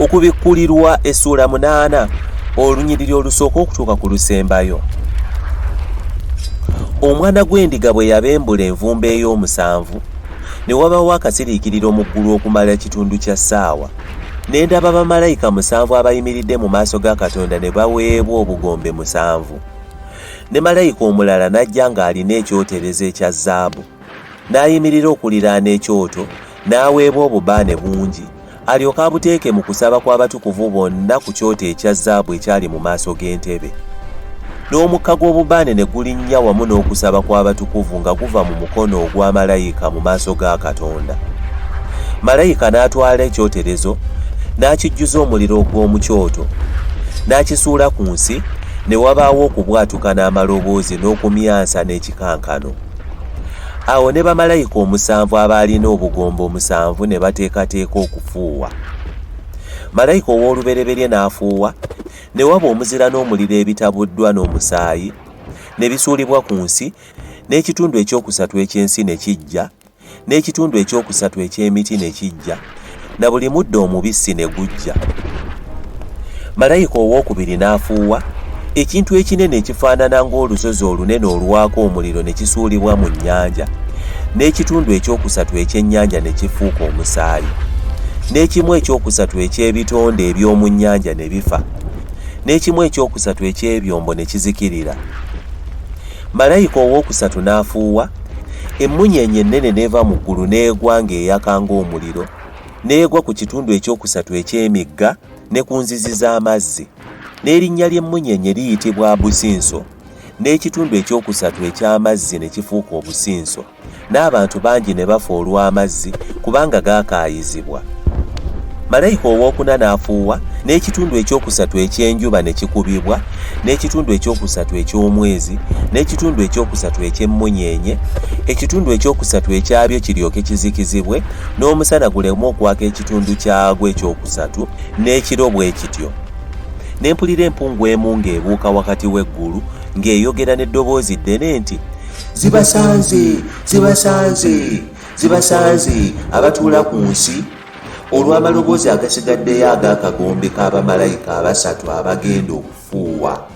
Okubikkulirwa essula 8 olunyiriri olusooka okutuuka ku lusembayo. Omwana gw'Endiga bwe yabembula envumbo ey'omusanvu, ne wabaawo akasiriikiriro mu ggulu okumala kitundu kya ssaawa. Ne ndaba bamalayika 7 abayimiridde mu maaso ga Katonda ne baweebwa Obugombe 7. Ne malayika omulala n'ajja ng'alina ekyoterezo ekya zaabu. N'ayimirira okuliraana ekyoto, n'aweebwa obubaane bungi, alyoke abuteeke mu kusaba kw'abatukuvu bonna ku kyoto ekya zaabu ekyali mu maaso g'entebe. N'omukka gw'obubaane ne gulinnya wamu n'okusaba kw'abatukuvu nga guva mu mukono ogwa malayika mu maaso ga Katonda. Malayika n'atwala ekyoterezo, n'akijjuza omuliro ogw'omu kyoto, n'akisuula ku nsi, ne wabaawo okubwatuka n'amaloboozi n'okumyansa n'ekikankano. Awo ne bamalayika 7 abaalina obugombe 7 ne bateekateeka okufuuwa. Malayika ow'olubereberye n'afuuwa, ne waba omuzira n'omuliro ebitabuddwa n'omusaayi, ne bisuulibwa ku nsi, n'ekitundu ekyokusatu eky'ensi ne kijja, n'ekitundu ekyokusatu eky'emiti ne kijja, na buli muddo omubisi ne gujja. Malayika owookubiri n'afuuwa, ekintu ekinene ekifaanana ng'olusozi olunene olwako omuliro ne kisuulibwa mu nnyanja, n'ekitundu ekyokusatu ekyennyanja ne kifuuka omusaayi, n'ekimu ekyokusatu eky'ebitonde eby'omu nnyanja ne bifa, n'ekimu ekyokusatu eky'ebyombo ne kizikirira. Malayika owookusatu n'afuuwa, emmunyeenye ennene n'eva mu ggulu n'egwa ng'eyaka ng'omuliro, n'egwa ku kitundu ekyokusatu eky'emigga ne ku nzizi z'amazzi. N'erinnya ly'emmunyeenye liyitibwa businso, n'ekitundu ekyokusatu eky'amazzi ne kifuuka obusinso, n'abantu bangi ne bafa olw'amazzi kubanga gaakaayizibwa. Malayika owookuna n'afuuwa, n'ekitundu ekyokusatu eky'enjuba ne kikubibwa, n'ekitundu ekyokusatu eky'omwezi, n'ekitundu ekyokusatu eky'emmunyeenye, ekitundu ekyokusatu ekyabyo kiryoke kizikizibwe, n'omusana guleme okwaka ekitundu kyagwo ekyokusatu, n'ekiro bwe kityo. Ne mpulira empungu emu ng'ebuuka wakati w'eggulu ng'eyogera n'eddoboozi ddene nti, "Zibasanze, zibasanze, zibasanze abatuula ku nsi olw'amaloboozi agasigaddeyo ag'akagombe k'abamalayika 3 abagenda okufuuwa."